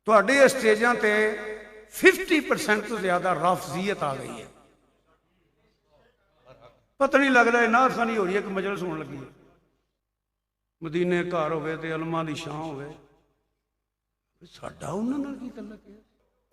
ਤੁਹਾਡੇ ਸਟੇਜਾਂ ਤੇ 50% ਤੋਂ ਜ਼ਿਆਦਾ ਰਫਜ਼ੀਅਤ ਆ ਗਈ ਹੈ। ਪਤਾ ਨਹੀਂ ਲੱਗਦਾ ਇਹ ਨਾਥ ਖਾਨੀ ਹੋ ਰਹੀ ਹੈ ਕਿ ਮਜਲਿਸ ਹੋਣ ਲੱਗੀ ਹੈ। ਮਦੀਨੇ ਘਰ ਹੋਵੇ ਤੇ ਅਲਮਾਂ ਦੀ ਛਾਂ ਹੋਵੇ, ਸਾਡਾ ਉਹਨਾਂ ਨਾਲ ਕੀ ਗੱਲ ਹੈ?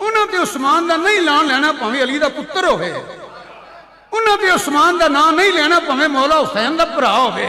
ਉਹਨਾਂ ਤੇ ਉਸਮਾਨ ਦਾ ਨਹੀਂ ਨਾਂ ਲੈਣਾ ਭਾਵੇਂ ਅਲੀ ਦਾ ਪੁੱਤਰ ਹੋਵੇ, ਉਹਨਾਂ ਤੇ ਉਸਮਾਨ ਦਾ ਨਾਂ ਨਹੀਂ ਲੈਣਾ ਭਾਵੇਂ ਮੌਲਾ ਹੁਸੈਨ ਦਾ ਭਰਾ ਹੋਵੇ,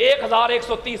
1130।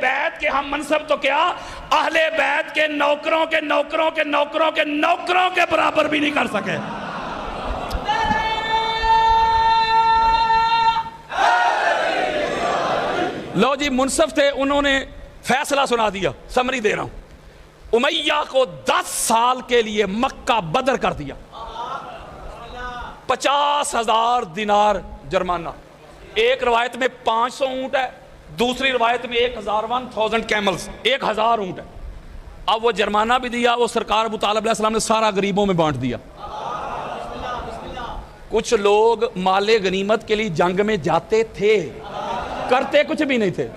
بیت کے ہم منصب تو کیا، اہل بیت کے نوکروں کے نوکروں کے نوکروں کے نوکروں کے برابر بھی نہیں کر سکے۔ لو جی منصف تھے، انہوں نے فیصلہ سنا دیا، سمری دے رہا ہوں، امیہ کو 10 سال کے لیے مکہ بدر کر دیا، 50,000 دینار جرمانہ، ایک روایت میں 500 اونٹ ہے، دوسری روایت میں 1000 کیملز، 1000 اونٹ ہے۔ اب وہ جرمانہ بھی دیا، وہ سرکار ابو طالب علیہ السلام نے سارا غریبوں میں بانٹ دیا۔ کچھ لوگ مال غنیمت کے لیے جنگ میں جاتے تھے، کرتے کچھ بھی نہیں تھے۔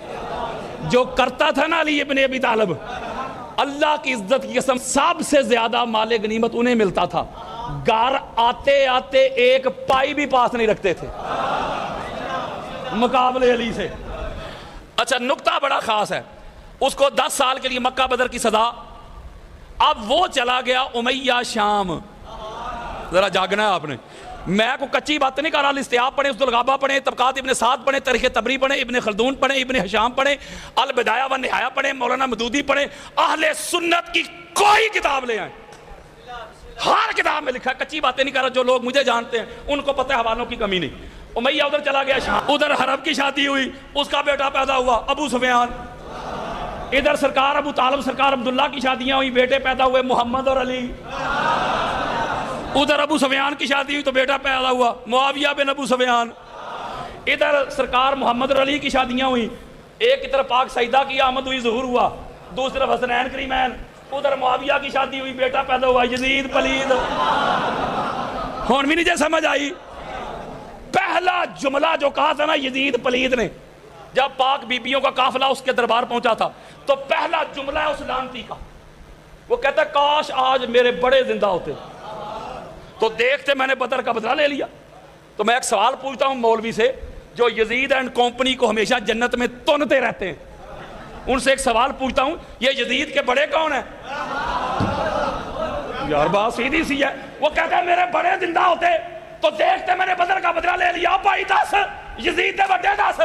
جو کرتا تھا نا علی ابن ابی طالب، اللہ کی عزت کی قسم سب سے زیادہ مال غنیمت انہیں ملتا تھا، گھر آتے آتے ایک پائی بھی پاس نہیں رکھتے تھے مقابلے علی سے۔ اچھا نکتہ بڑا خاص ہے، اس کو 10 سال کے لیے مکہ بدر کی سزا، اب وہ چلا گیا امیہ شام۔ ذرا جاگنا ہے آپ نے، میں کو کچی بات نہیں کر رہا، الاستیاب پڑھیں، عبدالغابہ پڑھیں، طبقات ابن سعد پڑھیں، تاریخ تبری پڑھیں، ابن خلدون پڑھیں، ابن حشام پڑھیں، البدایہ و نہایہ پڑھیں، مولانا مدودی پڑھیں، اہل سنت کی کوئی کتاب لے آئیں، ہر کتاب میں لکھا ہے، کچی باتیں نہیں کر رہا، جو لوگ مجھے جانتے ہیں ان کو پتہ ہے، حوالوں کی کمی نہیں۔ امیہ ادھر چلا گیا شام، ادھر حرب کی شادی ہوئی، اس کا بیٹا پیدا ہوا ابو سفیان، ادھر سرکار ابو طالب سرکار عبداللہ کی شادیاں ہوئی، بیٹے پیدا ہوئے محمد اور علی، ادھر ابو سفیان کی شادی ہوئی تو بیٹا پیدا ہوا معاویہ بن ابو سفیان، ادھر سرکار محمد اور علی کی شادیاں ہوئی، ایک کی طرف پاک سیدہ کی آمد ہوئی، ظہور ہوا، دوسری طرف حسنین کریمین، ادھر معاویہ کی شادی ہوئی، بیٹا پیدا ہوا یزید پلید۔ ہون بھی نہیں جے سمجھ آئی؟ پہلا جملہ جو کہا تھا نا یزید پلید نے، جب پاک بیبیوں کا قافلہ اس کے دربار پہنچا تھا تو پہلا جملہ ہے اس لعنتی کا، وہ کہتا ہے کاش آج میرے بڑے زندہ ہوتے تو دیکھتے میں نے بدر کا بدلہ لے لیا۔ تو میں ایک سوال پوچھتا ہوں مولوی سے جو یزید اینڈ کمپنی کو ہمیشہ جنت میں تنتے رہتے ہیں، ان سے ایک سوال پوچھتا ہوں، یہ یزید کے بڑے کون ہیں؟ یار بات سیدھی سی ہے، وہ کہتا ہے میرے بڑے زندہ ہوتے تو دیکھتے میں نے بدر کا بدلہ لے لیا، بھائی 10 یزید دے بڑے 10۔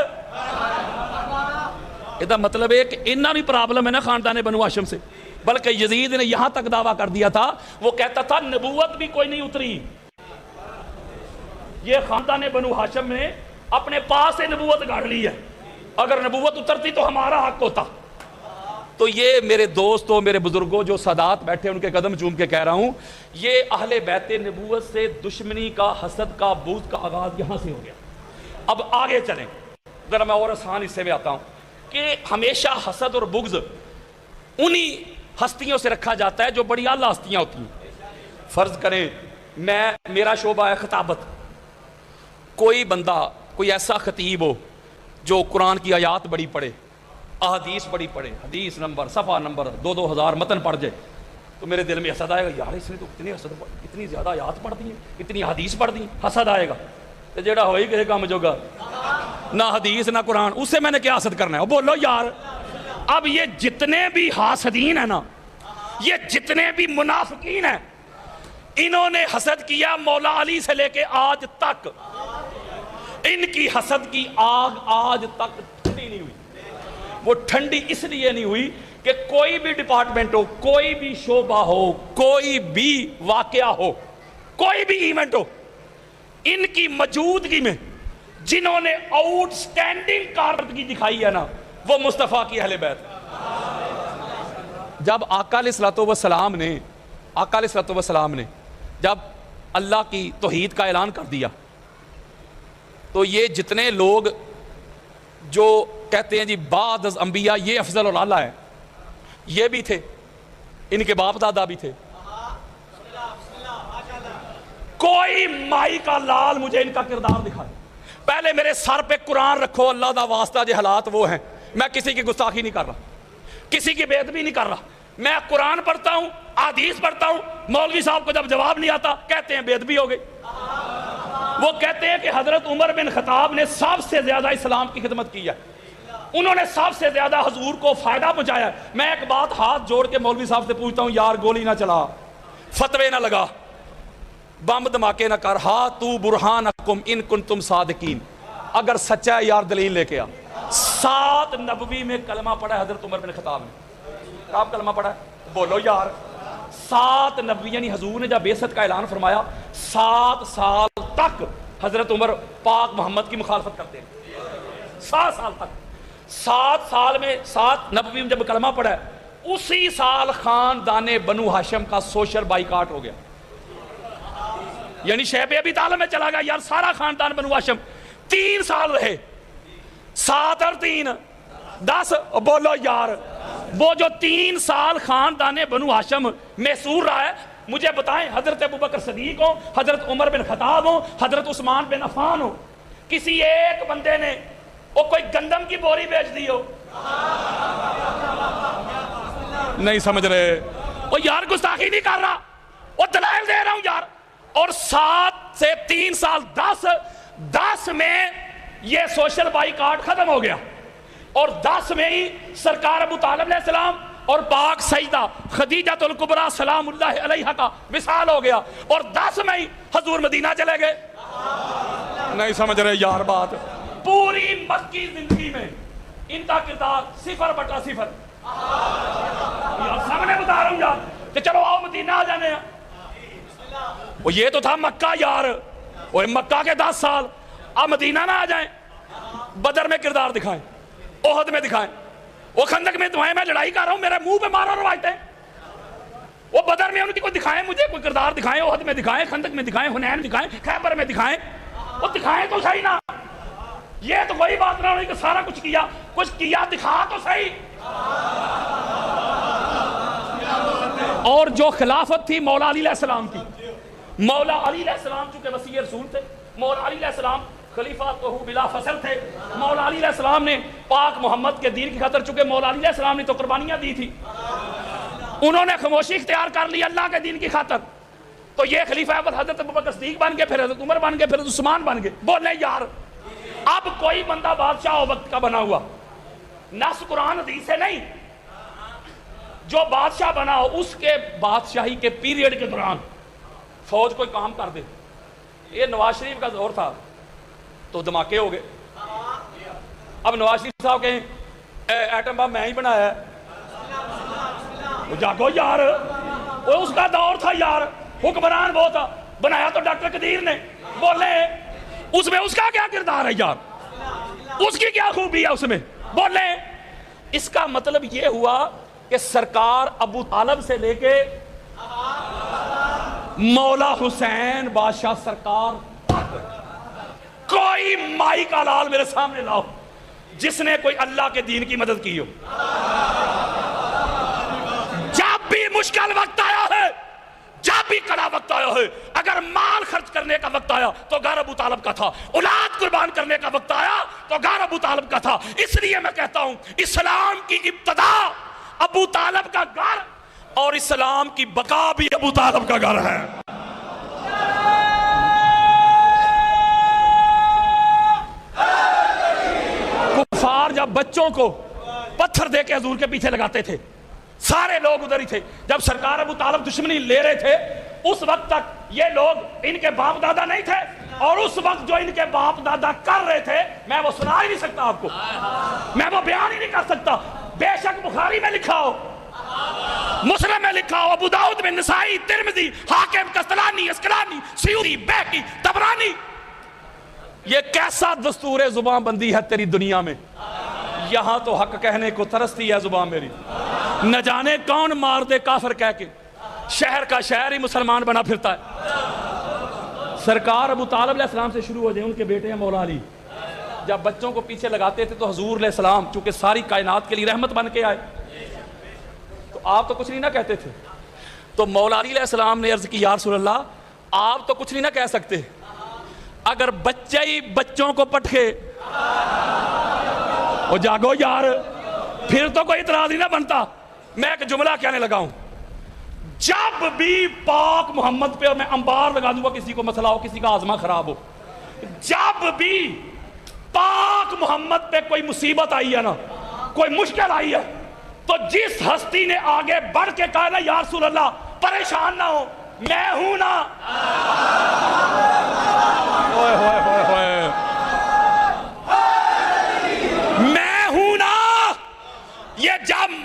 یہ مطلب ہے کہ انہاں بھی پرابلم ہے نا خاندان بنو ہاشم سے، بلکہ یزید نے یہاں تک دعویٰ کر دیا تھا، وہ کہتا تھا نبوت بھی کوئی نہیں اتری، یہ خاندان بنو ہاشم نے اپنے پاس سے نبوت گاڑ لی ہے، اگر نبوت اترتی تو ہمارا حق ہوتا۔ تو یہ میرے دوستوں میرے بزرگوں جو سادات بیٹھے ان کے قدم چوم کے کہہ رہا ہوں، یہ اہل بیت نبوت سے دشمنی کا، حسد کا، بغض کا آغاز یہاں سے ہو گیا۔ اب آگے چلیں، ذرا میں اور آسان حصے میں آتا ہوں کہ ہمیشہ حسد اور بغض انہی ہستیوں سے رکھا جاتا ہے جو بڑی اعلیٰ ہستیاں ہوتی ہیں۔ فرض کریں میرا شعبہ ہے خطابت، کوئی بندہ کوئی ایسا خطیب ہو جو قرآن کی آیات بڑی پڑھے، احادیث بڑی پڑھے، حدیث نمبر صفحہ نمبر 2,000 متن پڑھ جائے، تو میرے دل میں حسد آئے گا، یار اس نے تو اتنی زیادہ آیات پڑھ دی ہیں، اتنی حدیث پڑھ دی، حسد آئے گا۔ تو جیڑا ہوئی کہے کام جو گا نہ حدیث نہ قرآن، اس سے میں نے کیا حسد کرنا ہے؟ بولو یار، اب یہ جتنے بھی حاسدین ہیں نا، یہ جتنے بھی منافقین ہیں، انہوں نے حسد کیا مولا علی سے لے کے آج تک، ان کی حسد کی آگ آج تک ٹھنڈی نہیں ہوئی۔ وہ ٹھنڈی اس لیے نہیں ہوئی کہ کوئی بھی ڈپارٹمنٹ ہو، کوئی بھی شعبہ ہو، کوئی بھی واقعہ ہو، کوئی بھی ایونٹ ہو، ان کی موجودگی میں جنہوں نے آؤٹ سٹینڈنگ کارکردگی دکھائی ہے نا، وہ مصطفیٰ کی اہل بیت۔ جب آقا علیہ الصلوۃ والسلام نے جب اللہ کی توحید کا اعلان کر دیا تو یہ جتنے لوگ جو کہتے ہیں جی بعد از انبیاء یہ افضل اور اعلیٰ ہے، یہ بھی تھے، ان کے باپ دادا بھی تھے، کوئی مائی کا لال مجھے ان کا کردار دکھائے۔ پہلے میرے سر پہ قرآن رکھو، اللہ دا واسطہ جو حالات وہ ہیں، میں کسی کی گستاخی نہیں کر رہا، کسی کی بے ادبی نہیں کر رہا، میں قرآن پڑھتا ہوں، حدیث پڑھتا ہوں، مولوی صاحب کو جب جواب نہیں آتا کہتے ہیں بے ادبی ہو گئی۔ وہ کہتے ہیں کہ حضرت عمر بن خطاب نے سب سے زیادہ اسلام کی خدمت کی ہے، انہوں نے سب سے زیادہ حضور کو فائدہ پہنچایا ہے۔ میں ایک بات ہاتھ جوڑ کے مولوی صاحب سے پوچھتا ہوں، یار گولی نہ چلا، فتوے نہ لگا، بم دھماکے نہ کر، ہاتھو برہانکم ان کنتم صادقین، اگر سچا ہے یار دلیل لے کے آ۔ 7 نبوی میں کلمہ پڑھا ہے حضرت عمر بن خطاب نے. آپ کلمہ پڑھا ہے؟ بولو یار. 7 نبوی یعنی حضور نے جب بعثت کا اعلان فرمایا 7 سال تک حضرت عمر پاک محمد کی مخالفت کرتے ہیں. 7 سال تک. 7 سال میں 7 نبوی میں جب کلمہ پڑھا ہے اسی سال خاندان بنو ہاشم کا سوشل بائیکاٹ ہو گیا. یعنی شیب ابی طالب میں چلا گیا یار سارا خاندان بنو ہاشم. 3 سال رہے. 7 اور 3 10. بولو یار. وہ جو 3 سال خاندان بنو ہاشم محصور رہا ہے مجھے بتائیں حضرت ابوبکر صدیق ہو, حضرت عمر بن خطاب ہو, حضرت عثمان بن عفان ہو, کسی ایک بندے نے وہ کوئی گندم کی بوری بیچ دی ہو؟ نہیں سمجھ رہے. وہ یار گستاخی نہیں کر رہا, وہ دلائل دے رہا ہوں یار. اور 7 سے 3 سال 10 میں یہ سوشل بائیکاٹ ختم ہو گیا. اور 10 میں ہی سرکار ابو طالب علیہ السلام اور پاک سیدہ خدیجہ الکبریٰ سلام اللہ علیہا کا وصال ہو گیا. اور 10 میں ہی حضور مدینہ چلے گئے. نہیں سمجھ رہے یار بات. پوری مکی زندگی میں ان کا کردار 0/0. سامنے بتا رہا ہوں یار کہ چلو آؤ مدینہ آ جانے ہیں. وہ یہ تو تھا مکہ یار. وہ مکہ کے 10 سال. اب مدینہ نہ آ جائیں. بدر میں کردار دکھائیں, احد میں دکھائیں, وہ خندق میں دعائیں میں لڑائی کر رہا ہوں میرے منہ پہ مارو روایتیں. وہ بدر میں ان کی کوئی دکھائیں, مجھے کوئی کردار دکھائیں, احد میں دکھائیں, خندق میں دکھائیں, حنین دکھائیں, خیبر میں دکھائیں. وہ دکھائیں تو صحیح نا. یہ تو وہی بات نہ ہوئی کہ سارا کچھ کیا دکھا تو صحیح. اور جو خلافت تھی مولا علی علیہ السلام کی. مولا علی علیہ السلام چونکہ وصی رسول تھے, مولا علی علیہ السلام خلیفہ تو بلا فصل تھے. مولا علی علیہ السلام نے پاک محمد کے دین کی خاطر, چونکہ مولا علی علیہ السلام نے تو قربانیاں دی تھی, انہوں نے خاموشی اختیار کر لی اللہ کے دین کی خاطر. تو یہ خلیفہ اول حضرت ابوبکر صدیق بن گئے, پھر حضرت عمر بن گئے, پھر حضرت عثمان بن گئے. بولے یار اب کوئی بندہ بادشاہ ہو وقت کا بنا ہوا, نص قرآن حدیث سے نہیں, جو بادشاہ بنا ہو اس کے بادشاہی کے پیریڈ کے دوران فوج کوئی کام کر دے. یہ نواز شریف کا دور تھا تو دھماکے ہو گئے. اب نواز شریف صاحب کہیں ایٹم بم میں ہی بنایا ہے. وہ جاگو یار, وہ اس کا دور تھا یار, حکمران وہ تھا, بنایا تو ڈاکٹر قدیر نے. بولے اس میں اس کا کیا کردار ہے یار, اس کی کیا خوبی ہے اس میں؟ بولے اس کا مطلب یہ ہوا کہ سرکار ابو طالب سے لے کے مولا حسین بادشاہ سرکار, کوئی مائی کا لال میرے سامنے لاؤ جس نے کوئی اللہ کے دین کی مدد کی ہو. جب بھی مشکل وقت آیا ہے, جب بھی کڑا وقت آیا ہے, اگر مال خرچ کرنے کا وقت آیا تو گھر ابو طالب کا تھا, اولاد قربان کرنے کا وقت آیا تو گھر ابو طالب کا تھا. اس لیے میں کہتا ہوں اسلام کی ابتدا ابو طالب کا گھر اور اسلام کی بقا بھی ابو طالب کا گھر ہے. کفار جب بچوں کو پتھر دے کے حضور کے پیچھے لگاتے تھے, سارے لوگ ادھر ہی تھے. جب سرکار ابو طالب دشمنی لے رہے تھے اس وقت تک یہ لوگ ان کے باپ دادا نہیں تھے, اور اس وقت جو ان کے باپ دادا کر رہے تھے میں وہ سنا ہی نہیں سکتا آپ کو, میں وہ بیان ہی نہیں کر سکتا. بے شک بخاری میں لکھا ہو, مسلم میں لکھا ہو, ابو داؤد میں, نسائی, ترمذی, حاکم, قسطلانی, اسقلانی, سیوطی, بیہقی, طبرانی. یہ کیسا دستور زبان بندی ہے تیری دنیا میں. یہاں تو حق کہنے کو ترستی ہے زبان میری, نہ جانے کون مار دے کافر کہہ کے, شہر کا شہر ہی مسلمان بنا پھرتا ہے. سرکار ابو طالب علیہ السلام سے شروع ہو جائے, ان کے بیٹے ہیں مولا علی. جب بچوں کو پیچھے لگاتے تھے تو حضور علیہ السلام چونکہ ساری کائنات کے لیے رحمت بن کے آئے تو آپ تو کچھ نہیں نہ کہتے تھے. تو مولا علی علیہ السلام نے عرض کی یا رسول اللہ آپ تو کچھ نہیں نہ کہہ سکتے, اگر بچے ہی بچوں کو پٹکے وہ جاگو یار, پھر تو کوئی اعتراض ہی نہ بنتا. میں ایک جملہ کہنے لگا ہوں, جب بھی پاک محمد پہ, اور میں انبار لگا دوں گا کسی کو مسئلہ ہو, کسی کا آزما خراب ہو, جب بھی پاک محمد پہ کوئی مصیبت آئی ہے نا, کوئی مشکل آئی ہے, تو جس ہستی نے آگے بڑھ کے کہا نا یا رسول اللہ پریشان نہ ہو, میں ہوں نا, میں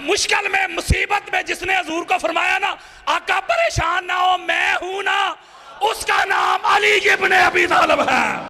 مشکل میں مصیبت میں جس نے حضور کو فرمایا نا آقا پریشان نہ ہو میں ہوں نا، اس کا نام علی ابن ابی طالب ہے۔